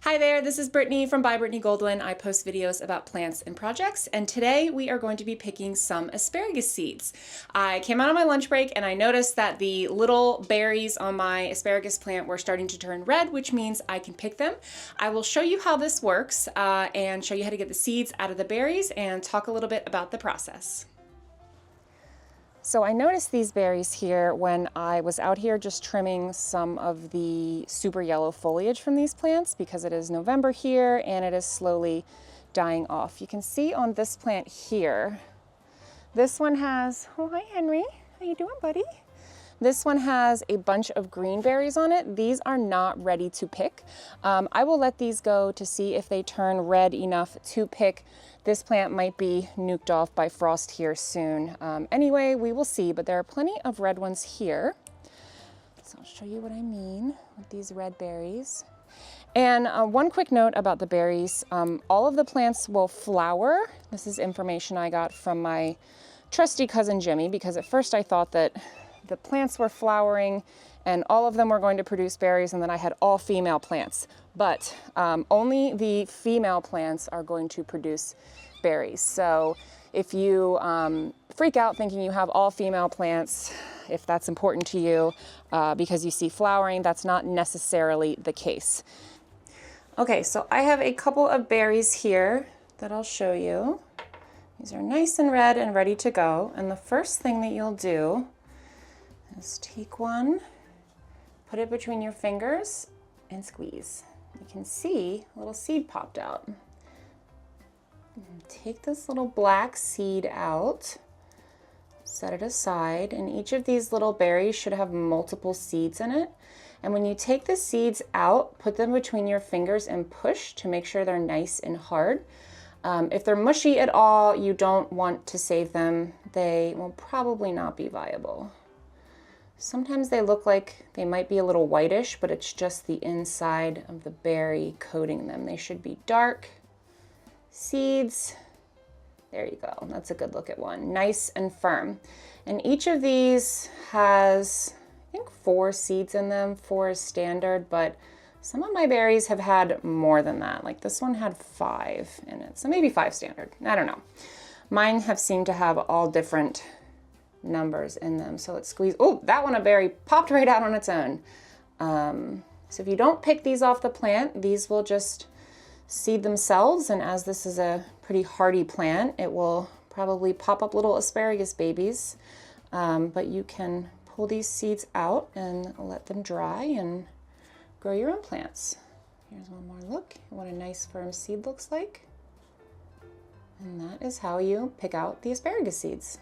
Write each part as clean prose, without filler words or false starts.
Hi there, this is Brittany from By Brittany Goldwyn. I post videos about plants and projects, and today we are going to be picking some asparagus seeds. I came out on my lunch break and I noticed that the little berries on my asparagus plant were starting to turn red, which means I can pick them. I will show you how this works and show you how to get the seeds out of the berries and talk a little bit about the process. So I noticed these berries here when I was out here just trimming some of the super yellow foliage from these plants because it is November here and it is slowly dying off. You can see on this plant here, this one has, oh hi Henry, how you doing buddy? This one has a bunch of green berries on it. These are not ready to pick. I will let these go to see if they turn red enough to pick. This plant might be nuked off by frost here soon. Anyway, we will see, but there are plenty of red ones here. So I'll show you what I mean with these red berries. And one quick note about the berries. All of the plants will flower. This is information I got from my trusty cousin Jimmy, because at first I thought that the plants were flowering and all of them were going to produce berries, and then I had all female plants. But only the female plants are going to produce berries. So if you freak out thinking you have all female plants, if that's important to you because you see flowering, that's not necessarily the case. Okay, so I have a couple of berries here that I'll show you. These are nice and red and ready to go. And the first thing that you'll do is take one, put it between your fingers and squeeze. You can see a little seed popped out. Take this little black seed out, set it aside, and each of these little berries should have multiple seeds in it. And when you take the seeds out, put them between your fingers and push to make sure they're nice and hard. If they're mushy at all, you don't want to save them. They will probably not be viable. Sometimes they look like they might be a little whitish, but it's just the inside of the berry coating them. They should be dark seeds. There you go. That's a good look at one. Nice and firm. And each of these has, I think, 4 seeds in them. 4 is standard, but some of my berries have had more than that. Like this one had 5 in it. So maybe 5 standard. I don't know. Mine have seemed to have all different numbers in them. So let's squeeze. Oh, that one, a berry popped right out on its own. So if you don't pick these off the plant, these will just seed themselves. And as this is a pretty hardy plant, it will probably pop up little asparagus babies. But you can pull these seeds out and let them dry and grow your own plants. Here's one more look at what a nice firm seed looks like. And that is how you pick out the asparagus seeds.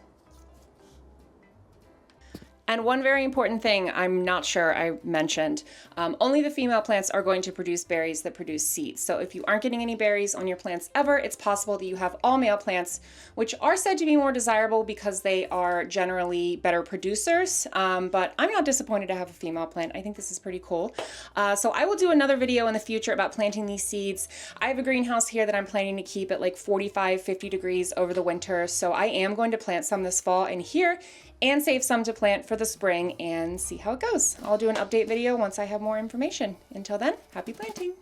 And one very important thing I'm not sure I mentioned, only the female plants are going to produce berries that produce seeds. So if you aren't getting any berries on your plants ever, it's possible that you have all male plants, which are said to be more desirable because they are generally better producers. But I'm not disappointed to have a female plant. I think this is pretty cool. So I will do another video in the future about planting these seeds. I have a greenhouse here that I'm planning to keep at like 45, 50 degrees over the winter. So I am going to plant some this fall in here and save some to plant for the spring and see how it goes. I'll do an update video once I have more information. Until then, happy planting!